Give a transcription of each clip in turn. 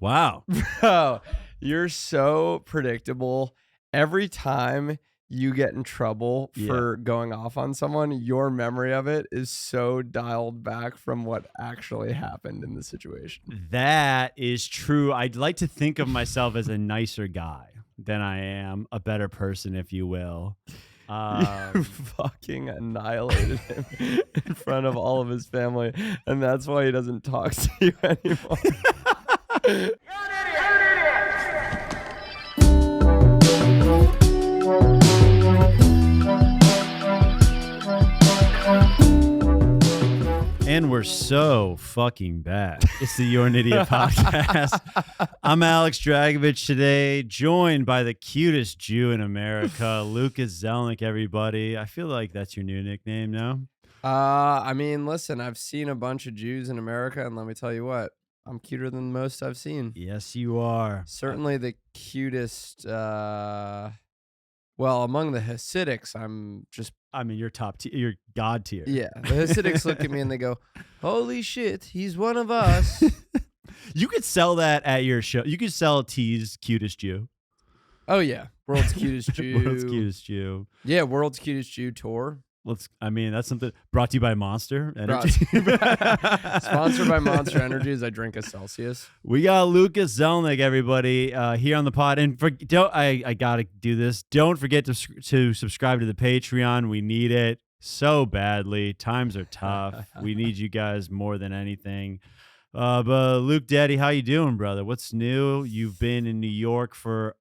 Wow. Bro, you're so predictable. Every time you get in trouble for going off on someone, your memory of it is so dialed back from what actually happened in the situation. That is true. I'd like to think of myself as a nicer guy than I am, a better person, if you will. You fucking annihilated him in front of all of his family, and that's why he doesn't talk to you anymore. And we're so fucking back. It's the You're an Idiot podcast. I'm Alex Dragovich today, joined by the cutest Jew in America, Lucas Zelnick, everybody. I feel like that's your new nickname now. I mean, listen, I've seen a bunch of Jews in America, and let me tell you what, I'm cuter than most I've seen. Yes, you are. Certainly the cutest, well, among the Hasidics, you're top tier. You're God tier. Yeah, the Hasidics look at me and they go, holy shit, he's one of us. You could sell that at your show. You could sell T's cutest Jew. Oh, yeah. World's cutest Jew. World's cutest Jew. Yeah, World's Cutest Jew tour. That's something brought to you by Monster Energy. Sponsored by Monster Energy as I drink a Celsius. We got Lucas Zelnick, everybody, here on the pod. And I got to do this. Don't forget to subscribe to the Patreon. We need it so badly. Times are tough. We need you guys more than anything. But Luke Daddy, how you doing, brother? What's new? You've been in New York for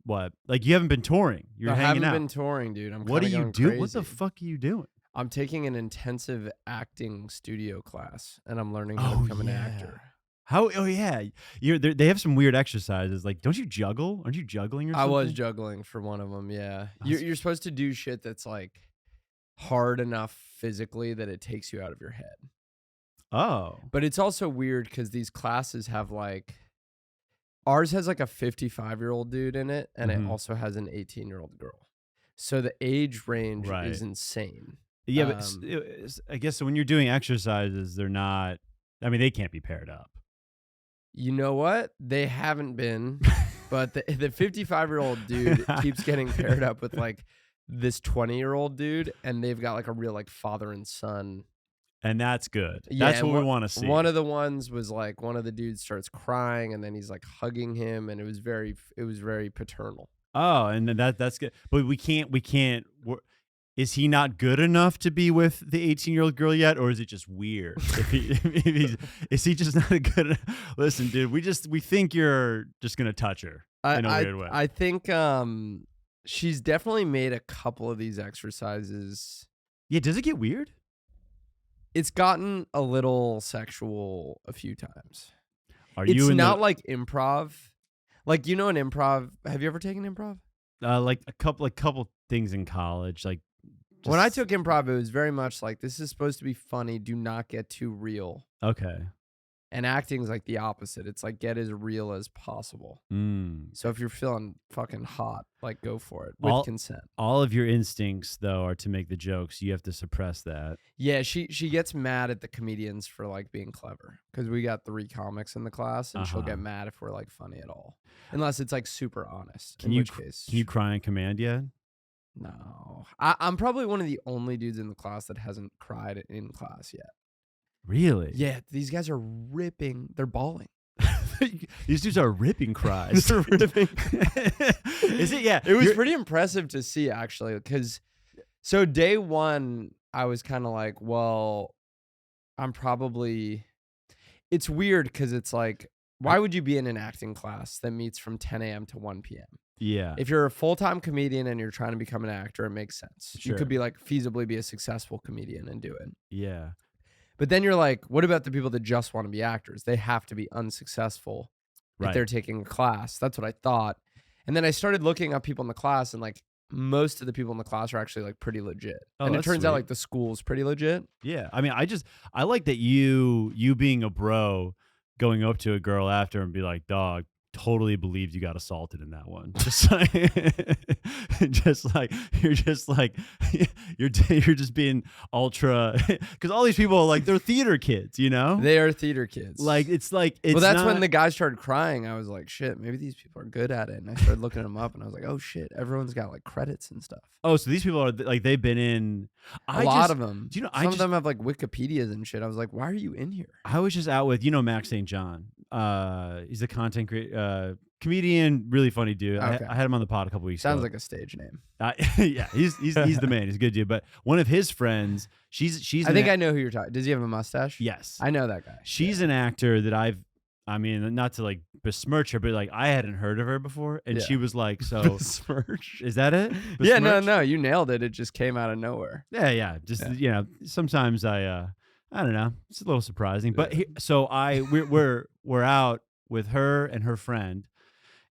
what? Like you haven't been touring. You're hanging out. I haven't been touring, dude. What are you doing? Crazy. What the fuck are you doing? I'm taking an intensive acting studio class, and I'm learning how to become an actor. How? Oh yeah, they have some weird exercises. Like, don't you juggle? Aren't you juggling or something? I was juggling for one of them. Yeah, you're supposed to do shit that's like hard enough physically that it takes you out of your head. Oh. But it's also weird because these classes have like, ours has like a 55-year-old dude in it, and it also has an 18-year-old girl. So the age range is insane. Yeah, but I guess so when you're doing exercises, they're not, they can't be paired up. You know what? They haven't been, but the 55-year-old dude keeps getting paired up with like this 20-year-old dude, and they've got like a real like father and son. And that's good. Yeah, that's what we want to see. One of the ones was like one of the dudes starts crying and then he's like hugging him, and it was very paternal. Oh, and that's good. But we can't. Is he not good enough to be with the 18-year-old girl yet, or is it just weird? Is he just not a good? Listen, dude, we think you're just gonna touch her in a weird way. I think she's definitely made a couple of these exercises. Yeah, does it get weird? It's gotten a little sexual a few times. It's not like improv. Like, you know, an improv. Have you ever taken improv? Like a couple things in college. Like when I took improv, it was very much like, this is supposed to be funny. Do not get too real. Okay. And acting's like the opposite. It's like, get as real as possible. So if you're feeling fucking hot, like go for it with consent. All of your instincts, though, are to make the jokes. You have to suppress that. Yeah, she gets mad at the comedians for like being clever, because we got 3 comics in the class, and she'll get mad if we're like funny at all, unless it's like super honest. Can you cry on command yet? No, I'm probably one of the only dudes in the class that hasn't cried in class yet. Really? Yeah, these guys are ripping. They're bawling. These dudes are ripping cries. They're ripping. Is it? Yeah. It was pretty impressive to see, actually, because so day one, I was kind of like, well, it's weird because it's like, why would you be in an acting class that meets from 10 a.m. to 1 p.m.? Yeah. If you're a full-time comedian and you're trying to become an actor, it makes sense. Sure. You could be like feasibly be a successful comedian and do it. Yeah. But then you're like, what about the people that just want to be actors? They have to be unsuccessful if they're taking a class. That's what I thought. And then I started looking up people in the class, and like most of the people in the class are actually like pretty legit. And it turns out like the school's pretty legit. Yeah. I like that you being a bro, going up to a girl after and be like, dog, totally believed you got assaulted in that one. Just like, just like you're just like you're just being ultra because all these people like they're theater kids, you know. They are theater kids. Like it's well, that's not, when the guy started crying. I was like, shit, maybe these people are good at it. And I started looking them up, and I was like, oh shit, everyone's got like credits and stuff. Oh, so these people are like they've been in a lot of them. Do you know? Some of them have like Wikipedias and shit. I was like, why are you in here? I was just out with Max St. John. He's a content comedian, really funny dude. Okay. I had him on the pod a couple weeks ago. Sounds like a stage name. Yeah, he's the man. He's a good dude. But one of his friends, she's. I think I know who you're talking. Does he have a mustache? Yes, I know that guy. She's an actor that I mean, not to like besmirch her, but like I hadn't heard of her before, and she was like, "So besmirch? Is that it?" Besmirch? Yeah, no, you nailed it. It just came out of nowhere. Yeah. Just sometimes I don't know. It's a little surprising, but we're out with her and her friend,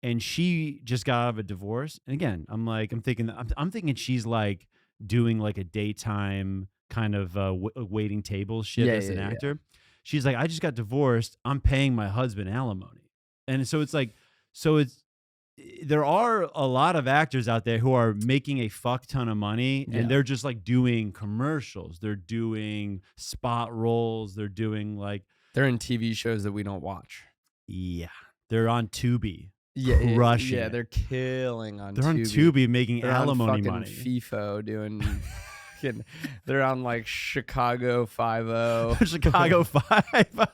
and she just got out of a divorce. And again, I'm thinking she's like doing like a daytime kind of waiting tables shit as an actor. Yeah. She's like, I just got divorced. I'm paying my husband alimony. And so there are a lot of actors out there who are making a fuck ton of money and they're just like doing commercials. They're doing spot roles. They're doing they're in TV shows that we don't watch. Yeah. They're on Tubi. Yeah. Crushing. Yeah. They're killing on Tubi. They're on Tubi making alimony money. FIFO doing... They're on like Chicago 5-0. Chicago 5.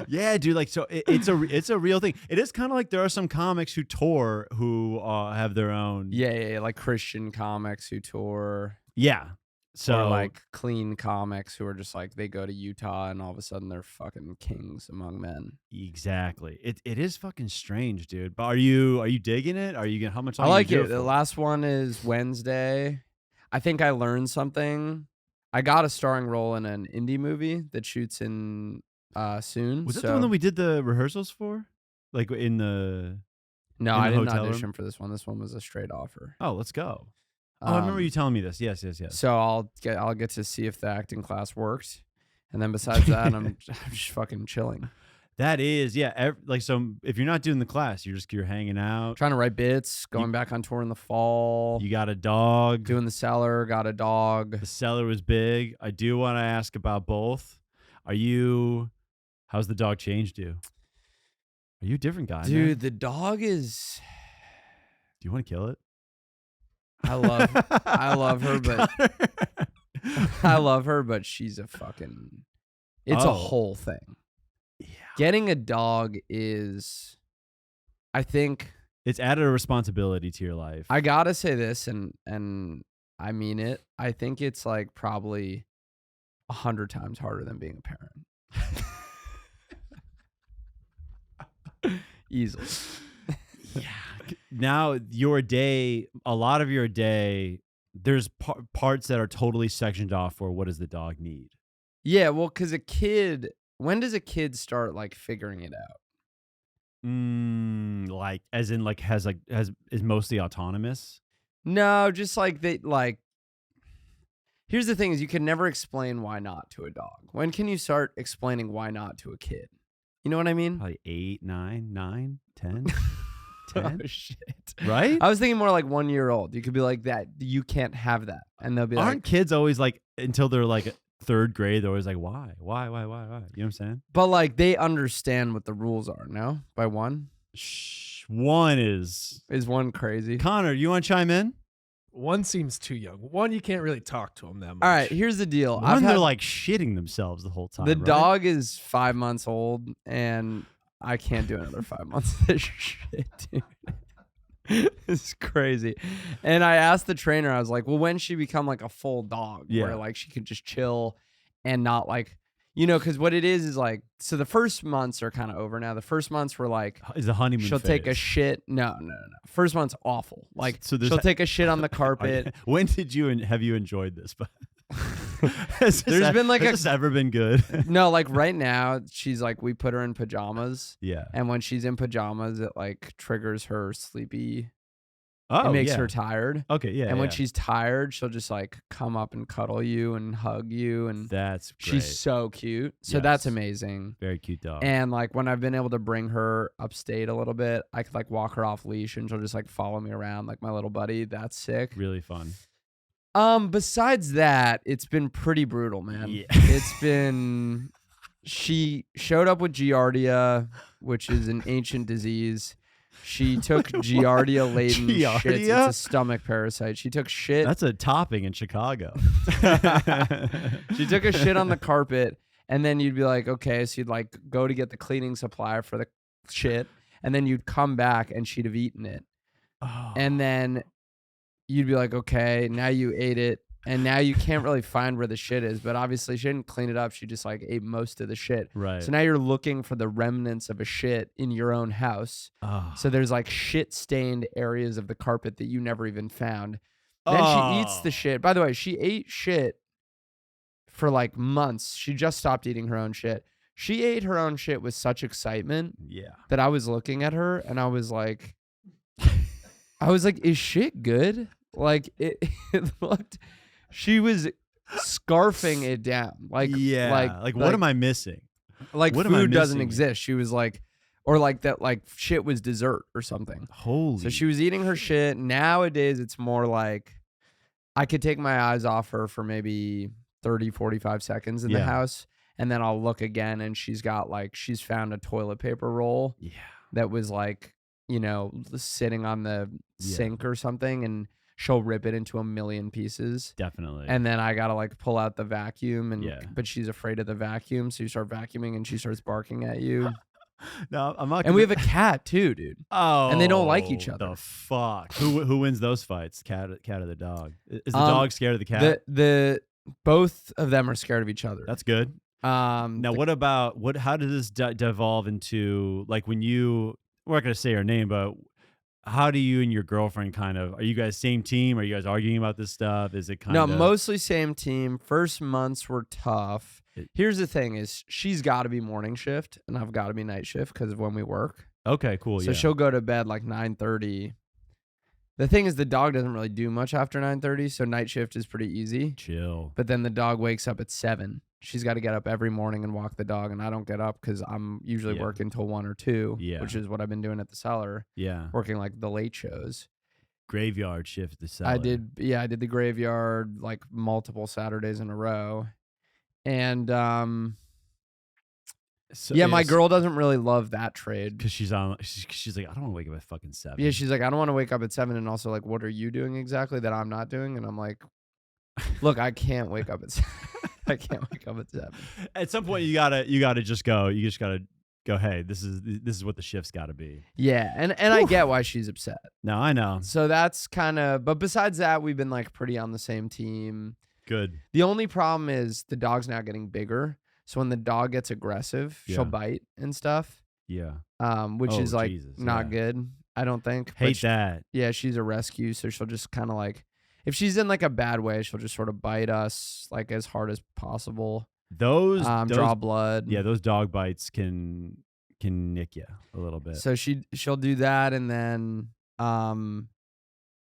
Yeah, dude. Like, so it's a real thing. It is kind of like there are some comics who tour who have their own. Yeah, like Christian comics who tour. Yeah. So or like clean comics who are just like they go to Utah and all of a sudden they're fucking kings among men. Exactly. It is fucking strange, dude. But are you digging it? Are you gonna how much? I like it. The last one is Wednesday. I think I learned something. I got a starring role in an indie movie that shoots in soon. Was that the one that we did the rehearsals for? Like in the No, I didn't audition for this one. This one was a straight offer. Oh, let's go. Oh, I remember you telling me this. Yes. So I'll get to see if the acting class worked. And then besides that, I'm just fucking chilling. That is, yeah. So if you're not doing the class, you're hanging out. Trying to write bits, going back on tour in the fall. You got a dog. Doing the Cellar, got a dog. The Cellar was big. I do want to ask about both. How's the dog changed you? Are you a different guy, dude? Man? The dog is... Do you want to kill it? I love her, but... I love her, but she's a fucking... It's a whole thing. Yeah. Getting a dog is, I think, it's added a responsibility to your life. I gotta say this, and I mean it. I think it's like probably 100 times harder than being a parent. Easily. Yeah. Now a lot of your day, there's parts that are totally sectioned off for what does the dog need. Yeah, well, because when does a kid start like figuring it out? Like as in like is mostly autonomous? No, just like here's the thing is you can never explain why not to a dog. When can you start explaining why not to a kid? You know what I mean? Probably 8, 9, 10. 10? Oh, shit. Right? I was thinking more like 1 year old. You could be like that. You can't have that. And they'll be Aren't kids always like until they're like third grade, they're always like, why? You know what I'm saying? But like they understand what the rules are, no? By one? One is one crazy. Connor, you want to chime in? One seems too young. One, you can't really talk to them that much. All right, here's the deal. They're like shitting themselves the whole time. The dog is 5 months old, and I can't do another 5 months of this shit, dude. It's crazy. And I asked the trainer, I was like, well, when she become like a full dog where like she could just chill and not like, because what it is like, so the first months are kind of over now. The first months were like, is the honeymoon she'll phase. Take a shit. No. First month's awful. Like she'll take a shit on the carpet. When did have you enjoyed this? Has this ever been good? No, like right now she's like, we put her in pajamas. Yeah. And when she's in pajamas, it like triggers her sleepy Oh, it makes yeah. her tired. Okay, yeah. And when yeah. she's tired, she'll just like come up and cuddle you and hug you. And That's great. she's so cute. So that's Yes. amazing. Very cute dog. And like when I've been able to bring her upstate a little bit, I could like walk her off leash and she'll just like follow me around like my little buddy. That's sick. Really fun. Besides that, it's been pretty brutal, man. Yeah. It's been she showed up with Giardia, which is an ancient disease. She took Giardia laden shits. Giardia? It's a stomach parasite. She took shit. That's a topping in Chicago. She took a shit on the carpet, and then you'd be like, okay, so you'd like go to get the cleaning supply for the shit, and then you'd come back and she'd have eaten it. Oh. And then you'd be like, okay, now you ate it, and now you can't really find where the shit is. But obviously, she didn't clean it up. She just like ate most of the shit. Right. So now you're looking for the remnants of a shit in your own house. Oh. So there's like shit stained areas of the carpet that you never even found. Then she eats the shit. By the way, she ate shit for like months. She just stopped eating her own shit. She ate her own shit with such excitement Yeah. that I was looking at her and I was like, is shit good? Like it looked, she was scarfing it down. Like, yeah. Like what am I missing? Like what am I food doesn't missing? exist. She was like, or like that, like shit was dessert or something. Holy. So she was eating her shit. Nowadays, it's more like I could take my eyes off her for maybe 30, 45 seconds in the Yeah. house. And then I'll look again and she's found a toilet paper roll Yeah. that was like, sitting on the sink or something. And she'll rip it into a million pieces. Definitely. And then I gotta like pull out the vacuum Yeah. but she's afraid of the vacuum. So you start vacuuming and she starts barking at you. no, I'm not. And we have a cat too, dude. Oh, and they don't like each other. The fuck. Who wins those fights? Cat or the dog? Is the dog scared of the cat? The both of them are scared of each other. That's good. Now, what about how did this devolve into like when we're not gonna say her name, but how do you and your girlfriend are you guys same team? Are you guys arguing about this stuff? Is it No, mostly same team. First months were tough. Here's the thing is she's got to be morning shift and I've got to be night shift because of when we work. Okay, cool. So she'll go to bed like 9:30. The thing is the dog doesn't really do much after 9:30, so night shift is pretty easy. Chill. But then the dog wakes up at 7. She's got to get up every morning and walk the dog, and I don't get up because I'm usually working till 1 or 2, which is what I've been doing at the Cellar. Yeah. Working like the late shows. Graveyard shift at the Cellar. I did the graveyard like multiple Saturdays in a row. And my girl doesn't really love that trade. Because she's like, I don't want to wake up at fucking 7. Yeah, she's like, I don't want to wake up at 7, and also like, what are you doing exactly that I'm not doing? And I'm like, look, I can't wake up at 7. I can't wake up at 7. At some point, you gotta just go. You just gotta go. Hey, this is what the shift's got to be. Yeah, and I get why she's upset. No, I know. So that's kind of. But besides that, we've been like pretty on the same team. Good. The only problem is the dog's now getting bigger. So when the dog gets aggressive, she'll bite and stuff. Yeah. Which is like Jesus, not good. I don't think. Hate that. Yeah, she's a rescue, so she'll just kind of like. If she's in like a bad way, she'll just sort of bite us like as hard as possible. Those draw blood. Yeah, those dog bites can nick you a little bit. So she'll do that, and then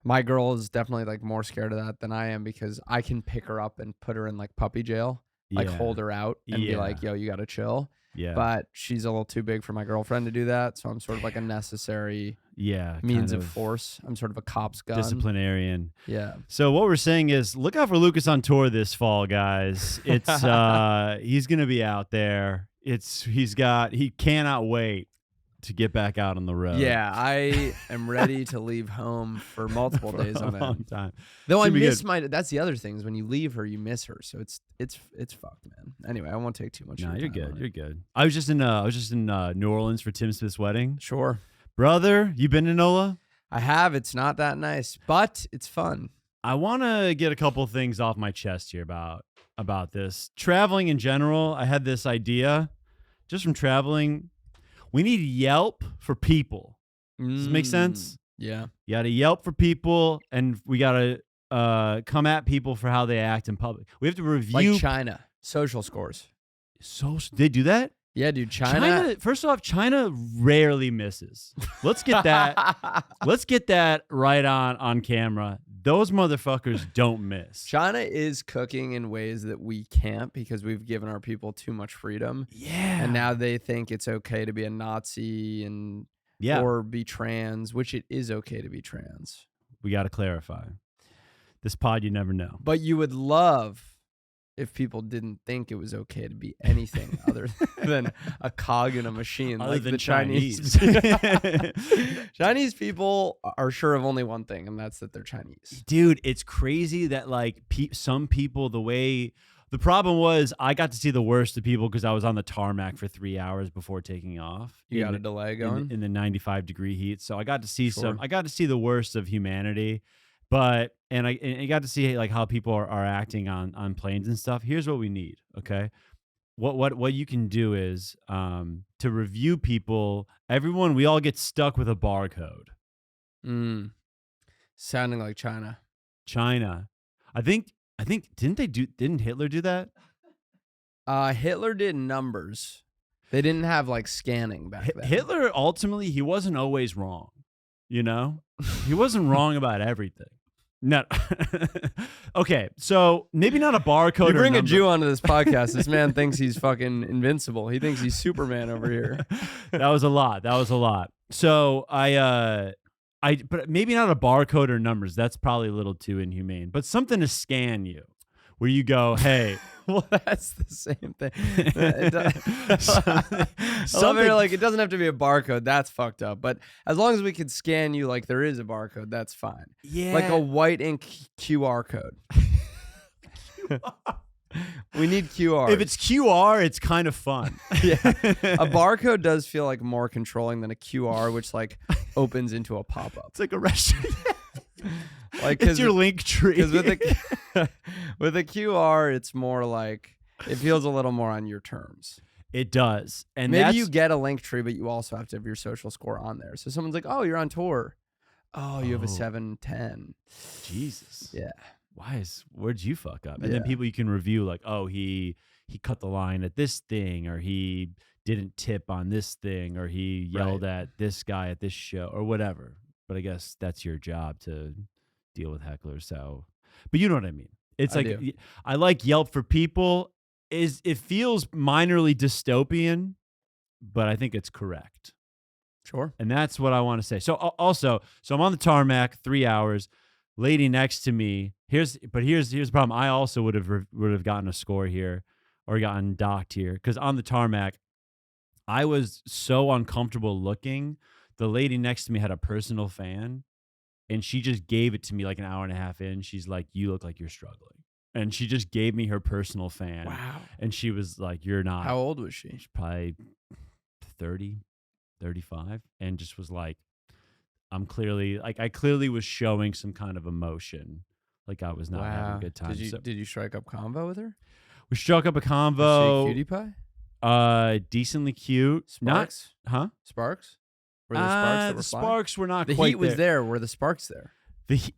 my girl is definitely like more scared of that than I am because I can pick her up and put her in like puppy jail, like hold her out and be like, "Yo, you gotta chill." Yeah. But she's a little too big for my girlfriend to do that, so I'm sort of like a necessary means of force. I'm sort of a cop's gun. Disciplinarian. Yeah. So what we're saying is look out for Lucas on tour this fall, guys. It's he's gonna be out there. He cannot wait to get back out on the road. Yeah, I am ready to leave home for multiple days on long end. time. Though I miss that's the other thing is when you leave her, you miss her. So it's fucked, man. Anyway, I won't take too much. No, you're good. You're good. I was just in New Orleans for Tim Smith's wedding. Sure. Brother, you been to NOLA? I have. It's not that nice, but it's fun. I want to get a couple things off my chest here about this. Traveling in general, I had this idea just from traveling. We need Yelp for people. Does this make sense? Yeah. You got to Yelp for people, and we got to come at people for how they act in public. We have to review. Like China, social scores. They do that? Yeah, dude. China. First off, China rarely misses. Let's get that. Let's get that right on camera. Those motherfuckers don't miss. China is cooking in ways that we can't because we've given our people too much freedom. Yeah. And now they think it's okay to be a Nazi and or be trans, which it is okay to be trans. We got to clarify. This pod, you never know. But you would love if people didn't think it was okay to be anything other than a cog in a machine, other like than the Chinese. Chinese people are sure of only one thing, and that's that they're Chinese. Dude, it's crazy that like some people, the problem was I got to see the worst of people because I was on the tarmac for 3 hours before taking off. You got a delay going in the 95-degree heat, so I got to see I got to see the worst of humanity. But and I got to see like how people are acting on planes and stuff. Here's what we need, okay? What you can do is to review people. Everyone, we all get stuck with a barcode. Sounding like China. China, I think didn't Hitler do that? Hitler did numbers. They didn't have like scanning back then. Hitler ultimately he wasn't always wrong. You know, he wasn't wrong about everything. No. Okay, so maybe not a barcode. You bring a Jew onto this podcast. This man thinks he's fucking invincible. He thinks he's Superman over here. That was a lot. So but maybe not a barcode or numbers. That's probably a little too inhumane. But something to scan you, where you go, hey. Well, that's the same thing. Something like it doesn't have to be a barcode. That's fucked up. But as long as we could scan you like there is a barcode, that's fine. Yeah, like a white ink QR code. We need QR. If it's QR, it's kind of fun. Yeah, a barcode does feel like more controlling than a QR, which like opens into a pop up. It's like a restaurant. Like it's your link tree. Because with a QR, it's more like it feels a little more on your terms. It does, and maybe you get a link tree, but you also have to have your social score on there. So someone's like, "Oh, you're on tour. Oh, you have a 710." Jesus. Yeah. Where'd you fuck up? And then people you can review like, oh, he cut the line at this thing, or he didn't tip on this thing, or he yelled at this guy at this show, or whatever. But I guess that's your job to deal with hecklers. So, but you know what I mean. It's I like Yelp for people. It feels minorly dystopian, but I think it's correct. Sure. And that's what I want to say. So so I'm on the tarmac, 3 hours. Lady next to me. Here's the problem. I also would have gotten a score here, or gotten docked here, because on the tarmac, I was so uncomfortable looking. The lady next to me had a personal fan, and she just gave it to me like an hour and a half in. She's like, "You look like you're struggling," and she just gave me her personal fan. Wow. And she was like, "You're not." How old was she? She's probably 30, 35, and just was like, I clearly was showing some kind of emotion, like I was not having a good time. Did you strike up convo with her? We struck up a convo. Was she a cutie pie? Decently cute. Sparks? Sparks? Were there sparks that were the flying? sparks were not the quite heat was there. Were the sparks there?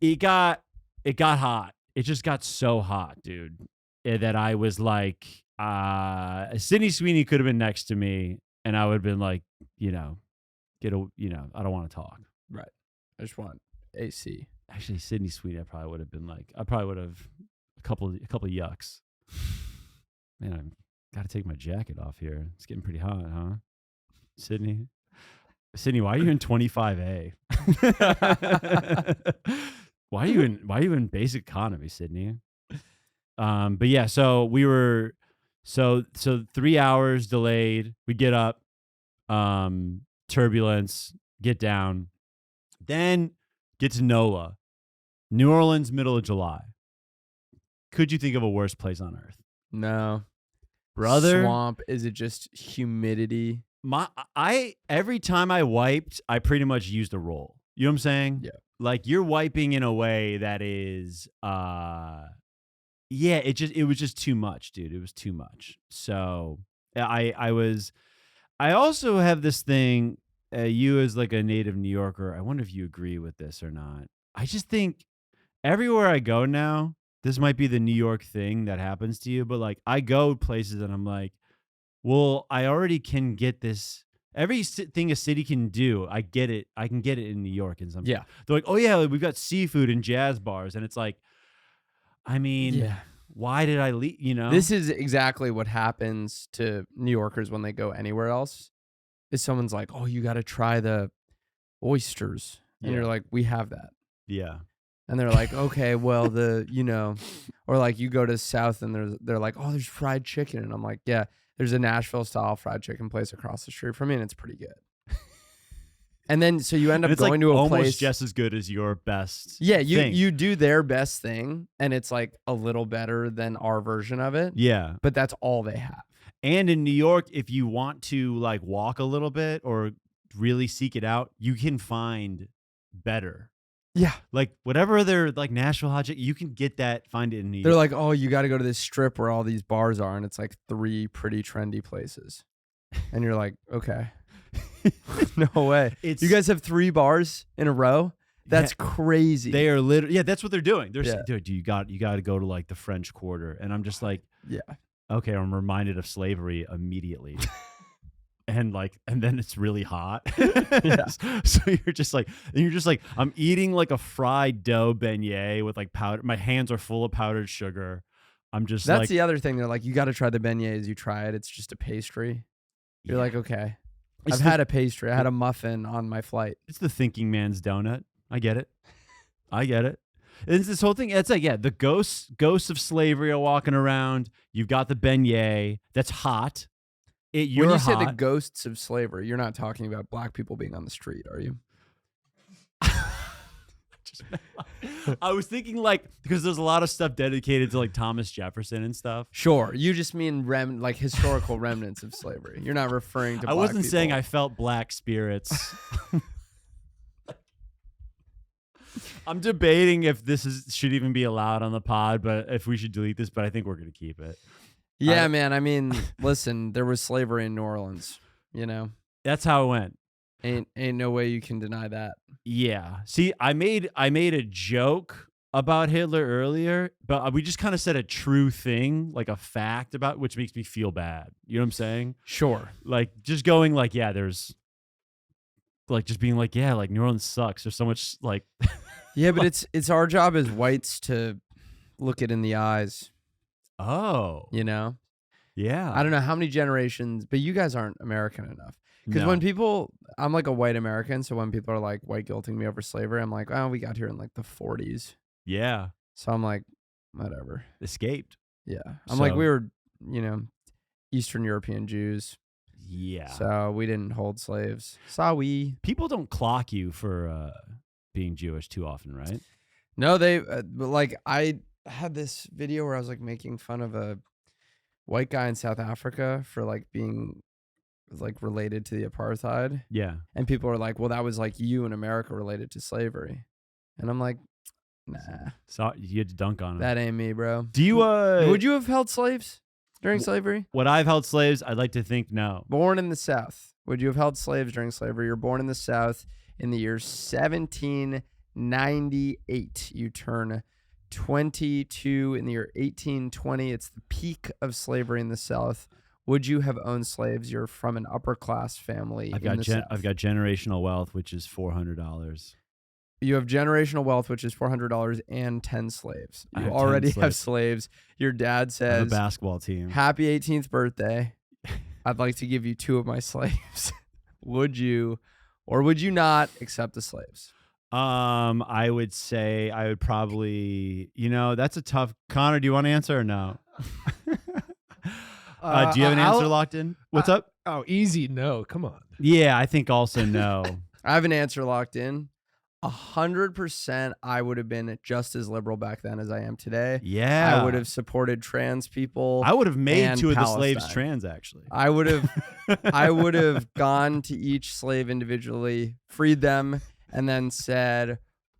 It got hot. It just got so hot, dude, that I was like, Sydney Sweeney could have been next to me, and I would have been like, I don't want to talk. Right. I just want AC. Actually, Sydney Sweeney, I probably would have a couple of yucks. Man, I got to take my jacket off here. It's getting pretty hot, huh? Sydney, why are you in 25A? Why are you in basic economy, Sydney? But yeah, so we were 3 hours delayed. We get up, turbulence, get down, then get to NOLA, New Orleans, middle of July. Could you think of a worse place on earth? No, brother. Swamp. Is it just humidity? Every time I wiped, I pretty much used a roll. You know what I'm saying? Yeah. Like you're wiping in a way that is, it was just too much, dude. It was too much. So I also have this thing, you as like a native New Yorker, I wonder if you agree with this or not. I just think everywhere I go now, this might be the New York thing that happens to you, but like I go places and I'm like, well, I already can get this. Every thing a city can do, I get it. I can get it in New York and something. Yeah. They're like, oh yeah, we've got seafood and jazz bars, and it's like, I mean, Yeah. why did I leave? You know, This is exactly what happens to New Yorkers when they go anywhere else. Is someone's like, "Oh, you got to try the oysters," and Yeah. you're like, "We have that," yeah, and they're like, "Okay, well, or like you go to South and they're like, "Oh, there's fried chicken," and I'm like, "Yeah, there's a Nashville style fried chicken place across the street from me, and it's pretty good." And then so you end and up it's going like to a almost place just as good as your best. Yeah, thing. you do their best thing, and it's like a little better than our version of it. Yeah, But that's all they have. and in New York, if you want to like walk a little bit or really seek it out, you can find better. Yeah. Like whatever other like Nashville hot chicken, you can get that. Find it in New They're York. like, oh, you got to go to this strip where all these bars are, and it's like 3 pretty trendy places. And you're like, okay. No way. You guys have 3 bars in a row? That's crazy. They are literally, yeah, that's what they're doing. They're saying, Yeah. dude, you got to go to like the French Quarter. And I'm just like, Yeah. okay, I'm reminded of slavery immediately. And then it's really hot. Yeah. So you're just like, I'm eating like a fried dough beignet with like powder. My hands are full of powdered sugar. I'm just That's like, the other thing. They're like, you got to try the beignets. You try it. It's just a pastry. You're yeah. like, okay. It's I've had a pastry. I had a muffin on my flight. It's the thinking man's donut. I get it. It's this whole thing. It's like, yeah, the ghosts of slavery are walking around. You've got the beignet that's hot. You're When you hot. say the ghosts of slavery, you're not talking about black people being on the street, are you? I was thinking like, because there's a lot of stuff dedicated to like Thomas Jefferson and stuff. Sure. You just mean like historical remnants of slavery. You're not referring to I black wasn't people. saying I felt black spirits. I'm debating if should even be allowed on the pod, but if we should delete this, but I think we're going to keep it. Yeah, man. I mean, listen, there was slavery in New Orleans, you know? That's how it went. Ain't no way you can deny that. Yeah. See, I made a joke about Hitler earlier, but we just kind of said a true thing, like a fact about, which makes me feel bad. You know what I'm saying? Sure. Like just going like, yeah, there's like just being like, yeah, like New Orleans sucks. There's so much like Yeah, but it's our job as whites to look it in the eyes, oh, you know? yeah. I don't know how many generations, but you guys aren't American enough. Because No. when people, I'm like a white American, so when people are like white guilting me over slavery, I'm like, oh, we got here in like the 40s. Yeah. So I'm like, whatever. Escaped. Yeah. I'm like, So- we were, Eastern European Jews. Yeah. So we didn't hold slaves. Sorry. People don't clock you for being Jewish too often, right? No, but like I had this video where I was like making fun of a white guy in South Africa for like being like related to the apartheid. Yeah. And people are like, well, that was like you in America related to slavery. And I'm like, nah, So you had to dunk on it. that ain't me, bro. Do you Would you have held slaves during slavery? Would I've held slaves? I'd like to think no. Born in the South. Would you have held slaves during slavery? You're born in the South in the year 1798. You turn 22 in the year 1820. It's the peak of slavery in the South. Would you have owned slaves? You're from an upper class family. I've in got the South. I've got generational wealth, which is $400. You have generational wealth, which is $400 and 10 slaves. I You have 10 already have slaves. slaves. Your dad I have a says, basketball team. happy 18th birthday. I'd like to give you 2 of my slaves. Would you or would you not accept the slaves? I would say I would probably, that's a tough. Connor, do you want to answer or no? Do you have an answer locked in? What's up? Oh, easy. No, come on. Yeah, I think also no. I have an answer locked in. 100% I would have been just as liberal back then as I am today. Yeah. I would have supported trans people. I would have made and 2 of the slaves Palestine. trans, actually. I would have gone to each slave individually, freed them, and then said,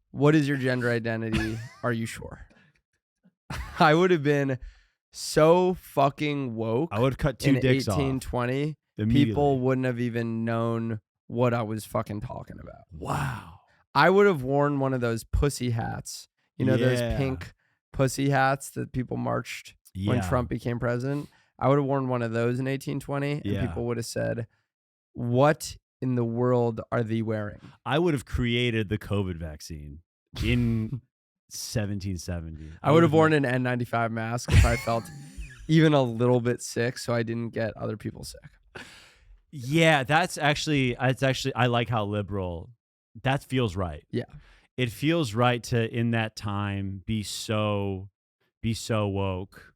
what is your gender identity? Are you sure? I would have been so fucking woke. I would have cut 2 in dicks off 1820. immediately. People wouldn't have even known what I was fucking talking about. Wow. I would have worn one of those pussy hats. Those Yeah. pink pussy hats that people marched when Yeah. Trump became president. I would have worn one of those in 1820, and Yeah. people would have said, "What in the world are they wearing?" I would have created the COVID vaccine in 1770. I would have worn an N95 mask if I felt even a little bit sick, so I didn't get other people sick. Yeah, that's actually I like how liberal that feels right. Yeah. It feels right to in that time be so woke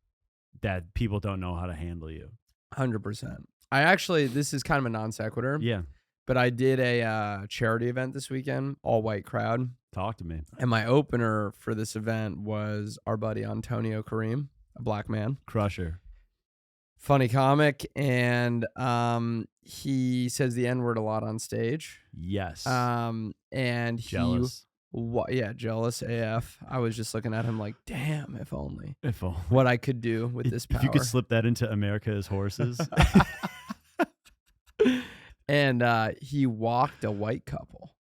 that people don't know how to handle you. 100%. I actually, this is kind of a non sequitur, Yeah. but I did a charity event this weekend, all white crowd. Talk to me. And my opener for this event was our buddy Antonio Kareem, a black man. Crusher. Funny comic. And he says the N-word a lot on stage. Yes. And Jealous. Yeah, jealous AF. I was just looking at him like, damn, if only If only. what I could do with this power. If you could slip that into America's horses. And he walked a white couple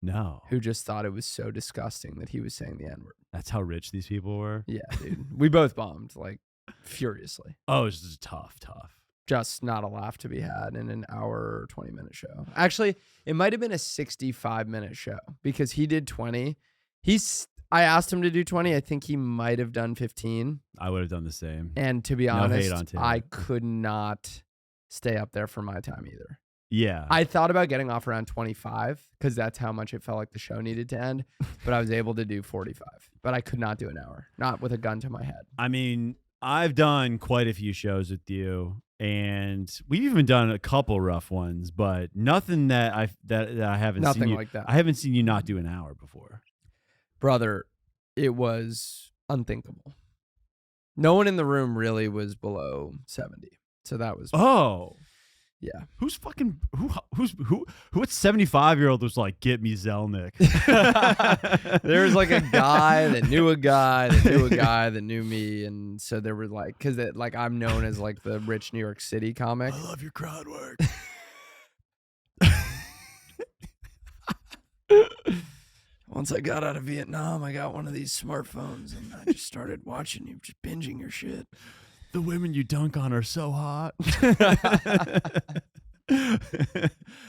No. who just thought it was so disgusting that he was saying the N-word. That's how rich these people were. Yeah, dude. We both bombed like furiously. Oh, it's just tough. Just not a laugh to be had in an hour or 20-minute show. Actually, it might have been a 65-minute show because he did 20. I asked him to do 20. I think he might have done 15. I would have done the same. And to be No hate honest, on Tim. I could not stay up there for my time either. Yeah. I thought about getting off around 25 because that's how much it felt like the show needed to end. But I was able to do 45. But I could not do an hour, not with a gun to my head. I mean, I've done quite a few shows with you, and we've even done a couple rough ones, but nothing that I haven't Nothing seen you, like that. I haven't seen you not do an hour before. Brother, it was unthinkable. No one in the room really was below 70. So that was Oh. yeah. Who's what 75-year-old was like, get me Zelnick? There was like a guy that knew a guy that knew a guy that knew me, and so there were like, because like I'm known as like the rich New York City comic. I love your crowd work. Once I got out of Vietnam, I got one of these smartphones, and I just started watching you, just binging your shit. The women you dunk on are so hot.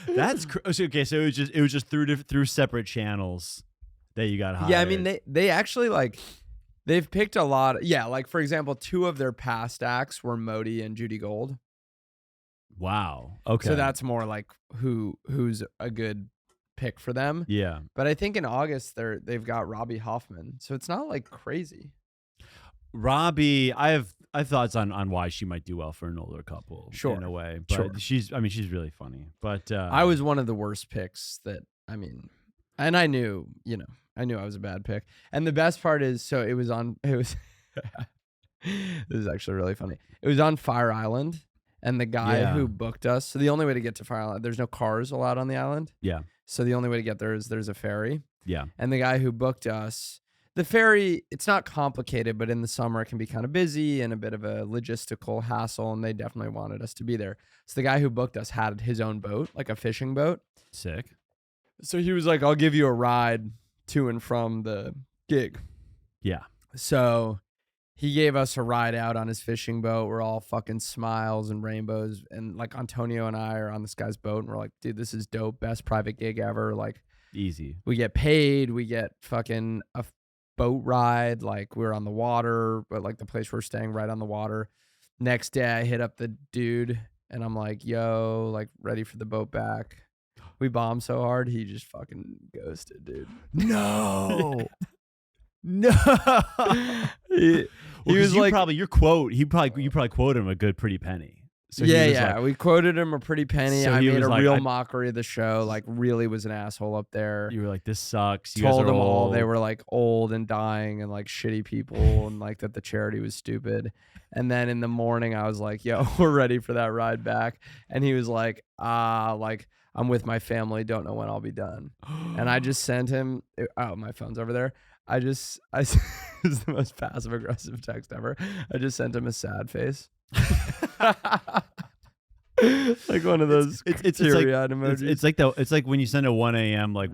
That's okay. So it was just through separate channels that you got hired. Yeah, I mean they actually like they've picked a lot. Yeah, like for example, 2 of their past acts were Modi and Judy Gold. Wow. Okay. So that's more like who's a good pick for them. Yeah. But I think in August they've got Robbie Hoffman. So it's not like crazy. Robbie, I have thoughts on why she might do well for an older couple. Sure. In a way, but Sure. she's really funny. But I was one of the worst picks and I knew I was a bad pick. And the best part is, so it was this is actually really funny. It was on Fire Island, and the guy who booked us, so the only way to get to Fire Island, there's no cars allowed on the island. Yeah. So the only way to get there is there's a ferry. Yeah. And the guy who booked us, the ferry, it's not complicated, but in the summer it can be kind of busy and a bit of a logistical hassle, and they definitely wanted us to be there. So the guy who booked us had his own boat, like a fishing boat. Sick. So he was like, I'll give you a ride to and from the gig. Yeah. So he gave us a ride out on his fishing boat. We're all fucking smiles and rainbows. And like Antonio and I are on this guy's boat, and we're like, dude, this is dope. Best private gig ever. Like, Easy. we get paid. We get fucking a boat ride. Like, we're on the water, but like the place we're staying right on the water. Next day I hit up the dude and I'm like, yo, like ready for the boat back. We bombed so hard, he just fucking ghosted, dude. No. No. He was you like, probably you probably quoted him a good pretty penny. So he yeah, was yeah. like- We quoted him a pretty penny. So I he made was a like, real I- mockery of the show. Like, really was an asshole up there. you were like, this sucks. You guys Told are them all they old. were like old and dying and like shitty people and like that the charity was stupid. And then in the morning I was like, yo, we're ready for that ride back. And he was like, like I'm with my family, don't know when I'll be done. And I just sent him, oh, my phone's over there. I it was the most passive aggressive text ever. I just sent him a sad face. Like one of those it's teary-eyed emojis. It's like when you send a 1 a.m. like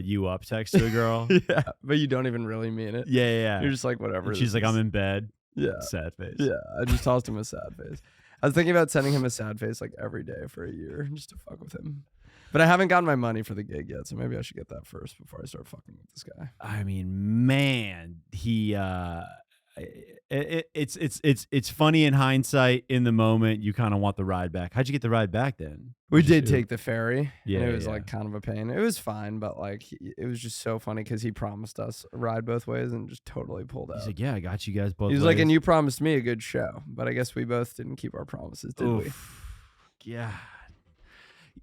you up text to a girl. Yeah, but you don't even really mean it. Yeah. You're just like, whatever. And she's this like, is. I'm in bed. Yeah. Sad face. Yeah, I just tossed him a sad face. I was thinking about sending him a sad face like every day for a year just to fuck with him. But I haven't gotten my money for the gig yet, so maybe I should get that first before I start fucking with this guy. I mean, man, he it's funny in hindsight. In the moment, you kind of want the ride back. How'd you get the ride back then? We did take the ferry. Yeah, and it was yeah. like kind of a pain. It was fine, but like it was just so funny because he promised us a ride both ways and just totally pulled out. He's like, yeah, I got you guys both. He was ways. like, and you promised me a good show, but I guess we both didn't keep our promises, did we? Yeah.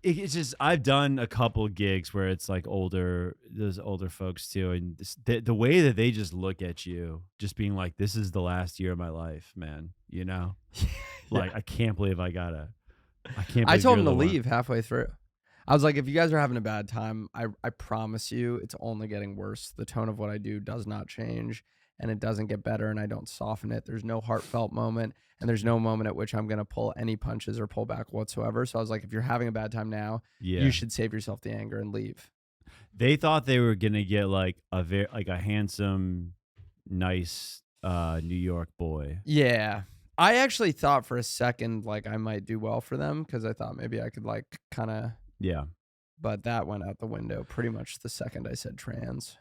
It's just I've done a couple gigs where it's like those older folks too, and the way that they just look at you, just being like, "This is the last year of my life, man." You know, like I can't believe I can't. I told him to leave halfway through. I was like, if you guys are having a bad time, I promise you, it's only getting worse. The tone of what I do does not change, and it doesn't get better, and I don't soften it. There's no heartfelt moment, and there's no moment at which I'm going to pull any punches or pull back whatsoever. So I was like, if you're having a bad time now, you should save yourself the anger and leave. They thought they were going to get like a handsome, nice New York boy. Yeah. I actually thought for a second like I might do well for them because I thought maybe I could like kind of. Yeah. But that went out the window pretty much the second I said trans.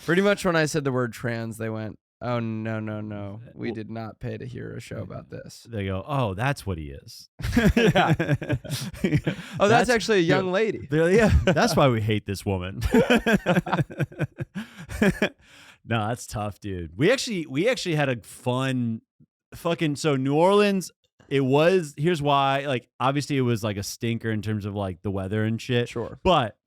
Pretty much when I said the word trans, they went, oh, no. We did not pay to hear a show about this. They go, oh, that's what he is. Yeah. Oh, that's actually a young lady. Yeah, that's why we hate this woman. No, that's tough, dude. We actually had a fun fucking, so New Orleans, here's why, like, obviously it was like a stinker in terms of like the weather and shit. Sure. But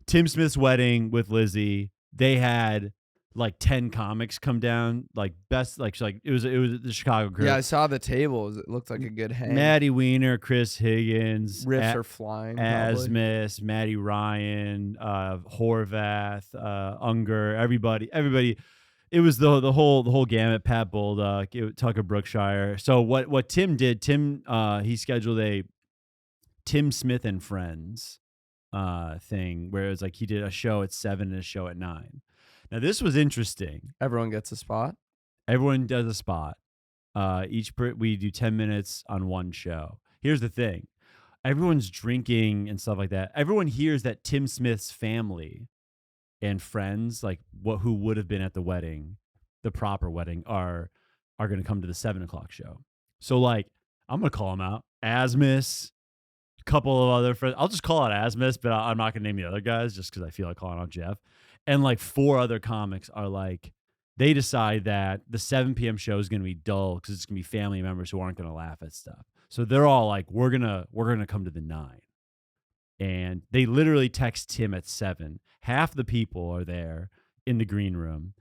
Tim Smith's wedding with Lizzie, they had like 10 comics come down, like best, like it was the Chicago crew. Yeah, I saw the tables. It looked like a good hang. Maddie Weiner, Chris Higgins, Riffs are flying. Asmus, Maddie Ryan, Horvath, Unger, everybody. It was the whole gamut. Pat Bulldog, Tucker Brookshire. So what Tim did? He scheduled a Tim Smith and Friends thing where it was like he did a show at 7 and a show at 9. Now this was interesting. Everyone gets a spot. Everyone does a spot. We do 10 minutes on one show. Here's the thing. Everyone's drinking and stuff like that. Everyone hears that Tim Smith's family and friends, like who would have been at the wedding, the proper wedding, are going to come to the 7 o'clock show. So like, I'm going to call them out. Asmus, a couple of other friends. I'll just call out Asmus, but I'm not going to name the other guys just because I feel like calling out Jeff. And like 4 other comics are like, they decide that the 7 p.m. show is going to be dull because it's going to be family members who aren't going to laugh at stuff. So they're all like, we're gonna come to the 9. And they literally text Tim at 7. Half the people are there in the green room,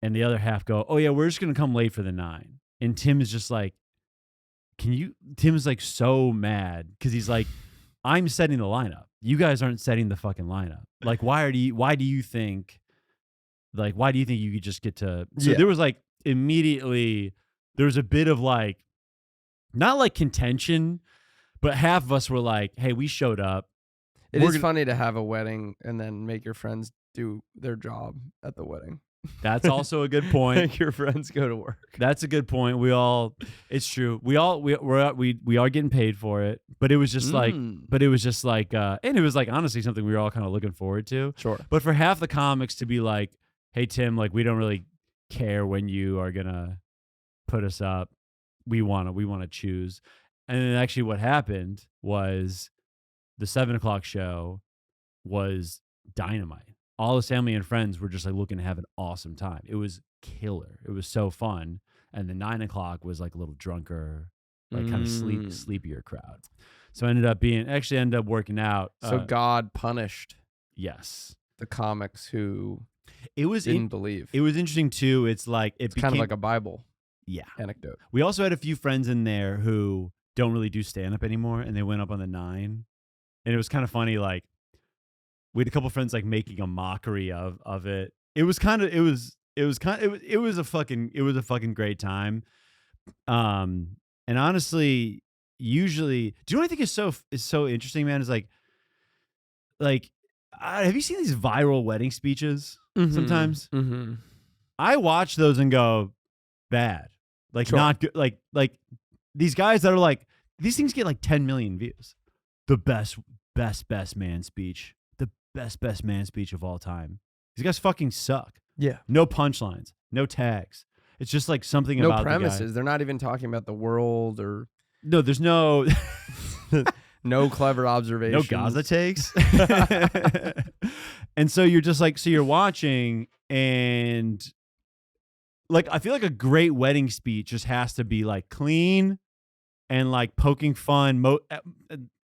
and the other half go, oh yeah, we're just gonna come late for the 9. And Tim is just like, Tim's like so mad because he's like, I'm setting the lineup. You guys aren't setting the fucking lineup. Like, why do you think you could just get to? So there was like immediately there was a bit of like, not like contention, but half of us were like, hey, we showed up. It is funny to have a wedding and then make your friends do their job at the wedding. That's also a good point. Make your friends go to work. That's a good point. It's true. We are getting paid for it, but it was just like, and it was like honestly something we were all kind of looking forward to. Sure. But for half the comics to be like, hey Tim, like we don't really care when you are gonna put us up. We want to choose. And then actually what happened was the 7 o'clock show was dynamite. All his family and friends were just like looking to have an awesome time. It was killer. It was so fun. And the 9 o'clock was like a little drunker, like kind of sleepier crowd. So ended up working out. So God punished. Yes. The comics who didn't believe. It was interesting too. It's like it's kind of like a Bible. Yeah. Anecdote. We also had a few friends in there who don't really do stand-up anymore, and they went up on the 9. And it was kind of funny, like, we had a couple friends like making a mockery of it. It was a fucking great time. And honestly, usually, do you know what I think is so interesting, man? Is like have you seen these viral wedding speeches sometimes? Mm-hmm. I watch those and go, bad. Like Sure. not good. Like these guys that are like, these things get like 10 million views. The best man speech. The best man speech of all time. These guys fucking suck. Yeah. No punchlines, no tags. It's just like something No about premises. the guy. They're not even talking about the world or No, there's no no clever no observations. Gaza takes. And so you're just like, so you're watching, and like I feel like a great wedding speech just has to be like clean and like poking fun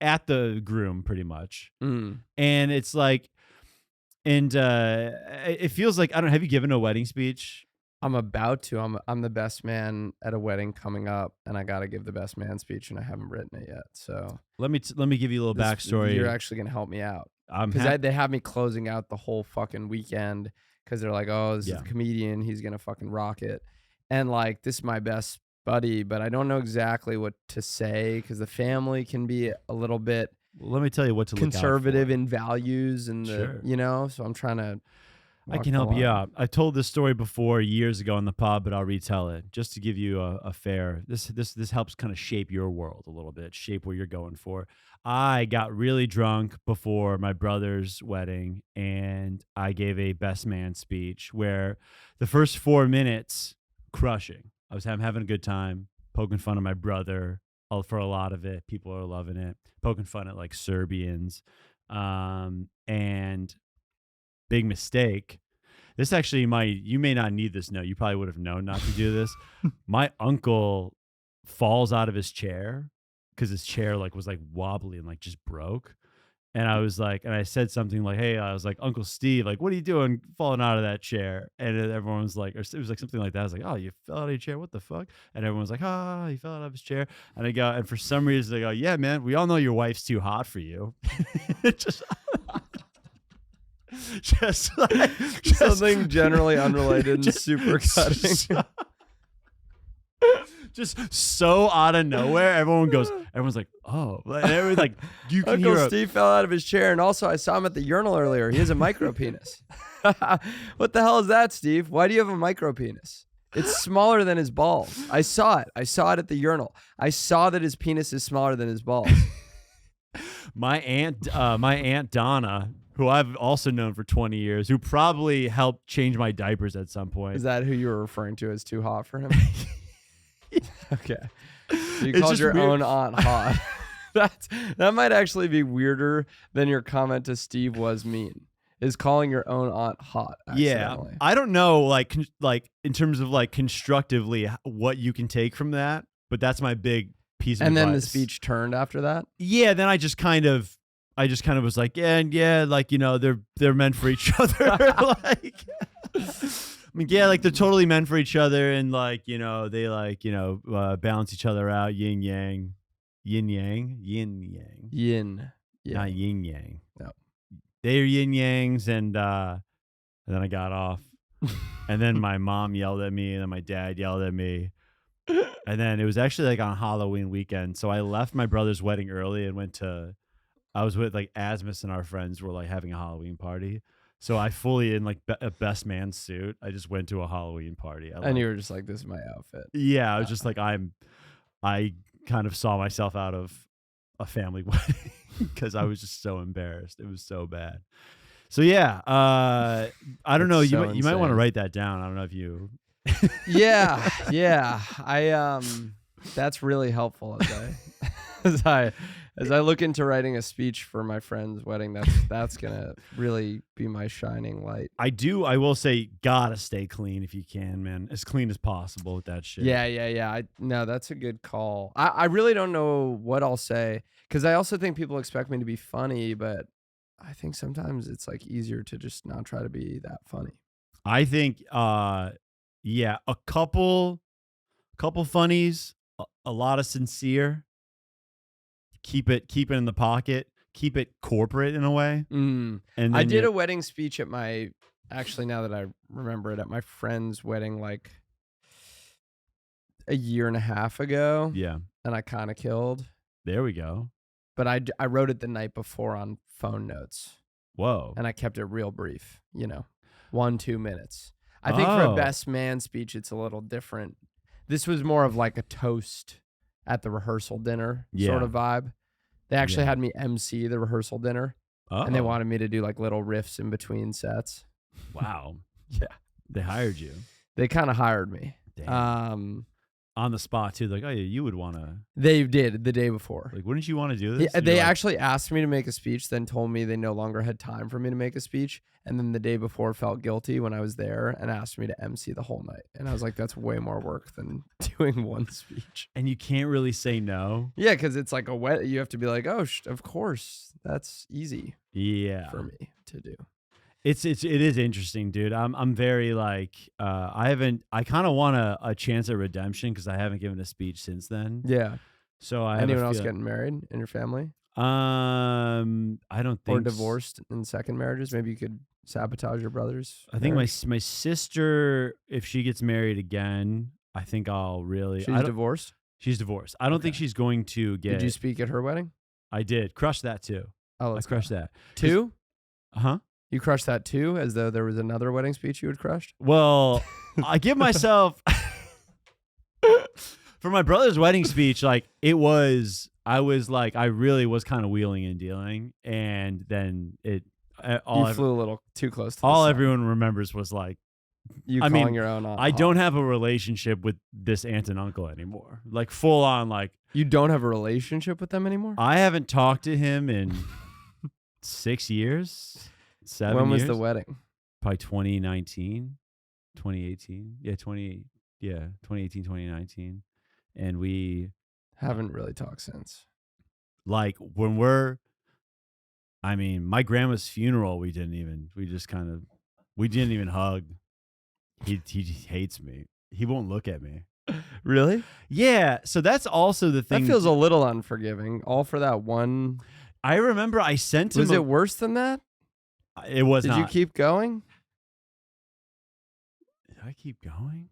at the groom pretty much. Mm. And it's like, and it feels like, I don't know, have you given a wedding speech? I'm about to. I'm the best man at a wedding coming up, and I got to give the best man speech, and I haven't written it yet. So Let me give you a little backstory. You're actually gonna help me out I'm because they have me closing out the whole fucking weekend because they're like, oh, this is Yeah. a comedian. He's gonna fucking rock it, and like this is my best buddy, but I don't know exactly what to say because the family can be a little bit let me tell you what to look out conservative for. in values and Sure. So I'm trying to. I can help you out. I've told this story before years ago on the pod, but I'll retell it just to give you a fair. This helps kind of shape your world a little bit, shape what you're going for. I got really drunk before my brother's wedding, and I gave a best man speech where the first 4 minutes, crushing. I was having a good time, poking fun at my brother for a lot of it. People are loving it, poking fun at like Serbians, and big mistake. This actually you may not need this note. You probably would have known not to do this. My uncle falls out of his chair because his chair like was like wobbly and like just broke. And I was like, and I said something like, hey, I was like, Uncle Steve, like, what are you doing falling out of that chair? And everyone was like, or it was like something like that. I was like, oh, you fell out of your chair? What the fuck? And everyone was like, ah, he fell out of his chair. And I go, and for some reason they go, yeah, man, we all know your wife's too hot for you. just like Something generally unrelated and super cutting. Just so out of nowhere, everyone's like, oh, and everyone's like, you can Uncle hear Steve fell out of his chair, and also I saw him at the urinal earlier. He has a micro penis. What the hell is that, Steve? Why do you have a micro penis? It's smaller than his balls. I saw it. I saw it at the urinal. I saw that his penis is smaller than his balls. my aunt Donna, who I've also known for 20 years, who probably helped change my diapers at some point. Is that who you were referring to as too hot for him? Okay. So you It's called just your weird. own aunt hot. That might actually be weirder than your comment to Steve was mean. Is calling your own aunt hot. Yeah, Accidentally. I don't know, like in terms of like constructively what you can take from that, but that's my big piece of And then the advice. speech turned after that. Yeah, then I just kind of was like, yeah, like, you know, they're meant for each other. Like, I mean, yeah, like they're totally meant for each other, and like, you know, they like, you know, balance each other out, yin yang, yin yang, not yin yang. No. They're yin yangs, and then I got off, and then my mom yelled at me, and then my dad yelled at me. And then it was actually like on Halloween weekend, so I left my brother's wedding early and I was with like Asmus and our friends were like having a Halloween party. So I fully in like a best man suit. I just went to a Halloween party. And you were just like, this is my outfit. Yeah, I was just like, I kind of saw myself out of a family wedding because I was just so embarrassed. It was so bad. So yeah, I don't know. That's so You might want to insane. write that down. I don't know if you. Yeah. I that's really helpful as I look into writing a speech for my friend's wedding. That's gonna really be my shining light. I will say, gotta stay clean if you can, man. As clean as possible with that shit. Yeah. No, that's a good call. I really don't know what I'll say because I also think people expect me to be funny, but I think sometimes it's like easier to just not try to be that funny. I think, yeah, a couple funnies, a lot of sincere. Keep it in the pocket. Keep it corporate in a way. Mm. And I then did a wedding speech at actually now that I remember it, at my friend's wedding like a year and a half ago, yeah. and I kind of killed. There we go. But I wrote it the night before on phone notes, Whoa. and I kept it real brief, 1-2 minutes. I think for a Oh. best man speech, it's a little different This was more of like a toast at the rehearsal dinner sort Yeah. of vibe. They actually Yeah. had me MC the rehearsal dinner, and they wanted me to do like little riffs in between sets. Wow. Yeah. They hired you. They kind of hired me. Damn. On the spot too. Like, oh yeah, you would want to. They did the day before. Like, wouldn't you want to do this? Yeah, they actually asked me to make a speech, then told me they no longer had time for me to make a speech. And then the day before felt guilty when I was there and asked me to MC the whole night. And I was like, that's way more work than doing one speech. And you can't really say no. Yeah, because it's like a wet. You have to be like, oh, of course. That's easy Yeah. for me to do. It is interesting, dude. I'm very like I kind of want a chance at redemption because I haven't given a speech since then. Yeah. So I Anyone have else getting married in your family? I don't think Or divorced in second marriages? Maybe you could sabotage your brother's. I think marriage? my sister, if she gets married again, I think I'll really. She's divorced. She's divorced. I don't think she's going to get. Did you speak at her wedding? I did crush that too. Oh, I crushed that. Two? Huh? You crushed that too, as though there was another wedding speech you had crushed? Well, I give myself for my brother's wedding speech. Like I really was kind of wheeling and dealing, and then you flew a little too close to all the sun. everyone remembers was like, You I calling mean, your own aunt. I don't have a relationship with this aunt and uncle anymore. Like full on, like You don't have a relationship with them anymore? I haven't talked to him in 6 years, 7 When was years. the wedding? Probably 2019, 2018. Yeah, 2018, 2019. And we Haven't really talked since. like when my grandma's funeral, we didn't even hug. He hates me. He won't look at me. Really? Yeah. So that's also the thing. That feels a little unforgiving. All for that one. I remember I sent him. Was it worse than that? It was Did not. you keep going? Did I keep going?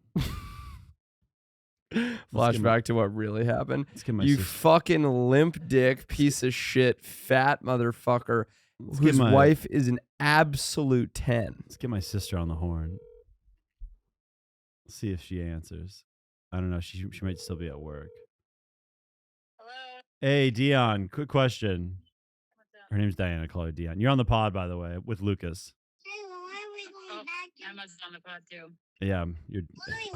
Flashback to what really happened. Let's get my You sister. fucking limp dick, piece of shit, fat motherfucker Let's get whose my- wife is an absolute 10. Let's get my sister on the horn. See if she answers. I don't know. She might still be at work. Hello. Hey, Dion. Quick question. What's up? Her name's Diana. I call her Dion. You're on the pod, by the way, with Lucas. Oh, Emma's on the pod too. Yeah, you're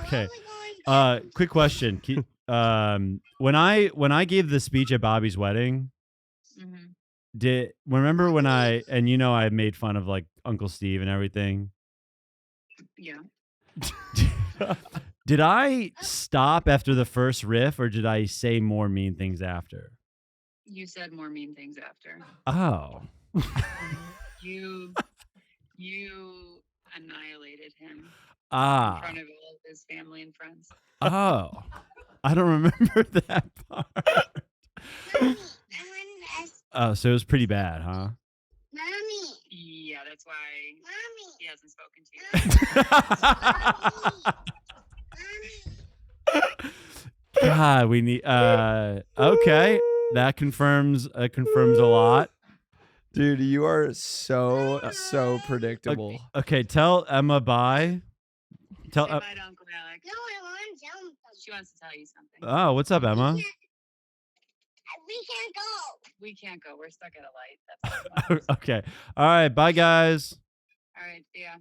okay. Quick question. When I gave the speech at Bobby's wedding, Mm-hmm. remember when I made fun of like Uncle Steve and everything? Yeah. Did I stop after the first riff, or did I say more mean things after? You said more mean things after. Oh, You annihilated him in ah, front of all of his family and friends. oh, I don't remember that part. Oh, so it was pretty bad, huh? Yeah, that's why he hasn't spoken to you. God, we need. Okay, that confirms a lot. Dude, you are so predictable. Okay, tell Emma bye. Tell. Say bye to Uncle Alex. She wants to tell you something. Oh, what's up, Emma? We can't go. We're stuck at a light. That's all. Okay. All right. Bye, guys. All right. See ya.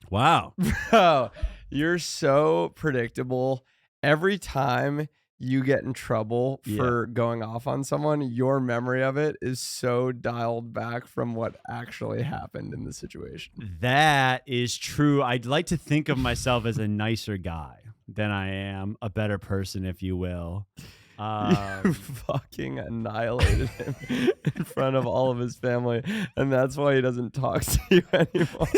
Wow. Bro, you're so predictable. Every time you get in trouble for going off on someone, your memory of it is so dialed back from what actually happened in the situation. That is true. I'd like to think of myself as a nicer guy than I am, a better person, if you will. You fucking annihilated him in front of all of his family, and that's why he doesn't talk to you anymore.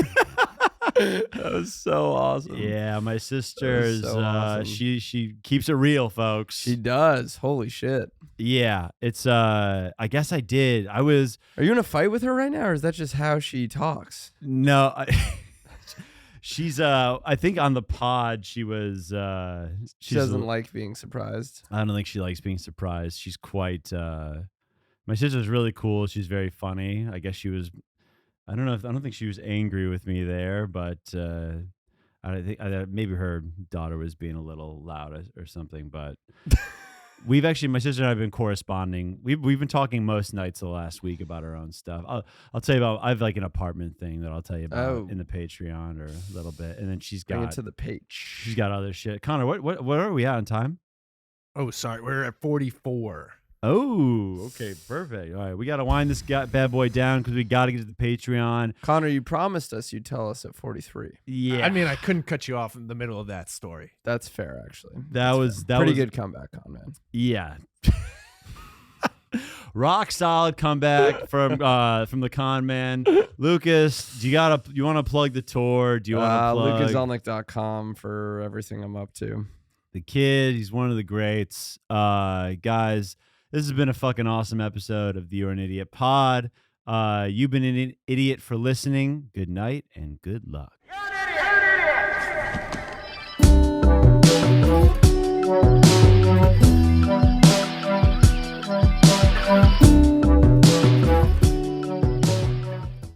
That was so awesome. Yeah, my sister's so awesome. she keeps it real, folks. She does. Holy shit. Yeah, it's I guess I did. I was Are you in a fight with her right now, or is that just how she talks? no. She's I think on the pod she was She doesn't like being surprised. I don't think she likes being surprised. She's quite my sister's really cool. She's very funny. I guess she was I don't think she was angry with me there, but I think maybe her daughter was being a little loud or something, but we've actually, my sister and I have been corresponding. We've been talking most nights of the last week about our own stuff. I'll tell you about. I have like an apartment thing that I'll tell you about in the Patreon or a little bit, and then she's Bring got it to the page. she's got other shit. Connor, what are we at on time? Oh, sorry. We're at 44. Oh, okay, perfect. All right, we got to wind this bad boy down because we got to get to the Patreon. Connor, you promised us you'd tell us at 43. Yeah, I mean, I couldn't cut you off in the middle of that story. That's fair, actually. that was Pretty good comeback, Con man. Yeah. Rock solid comeback from the con man. Lucas, you want to plug the tour? Do you want to plug LucasZelnick.com for everything I'm up to. the kid? He's one of the greats. Guys, this has been a fucking awesome episode of the You're an Idiot pod. You've been an idiot for listening. Good night and good luck.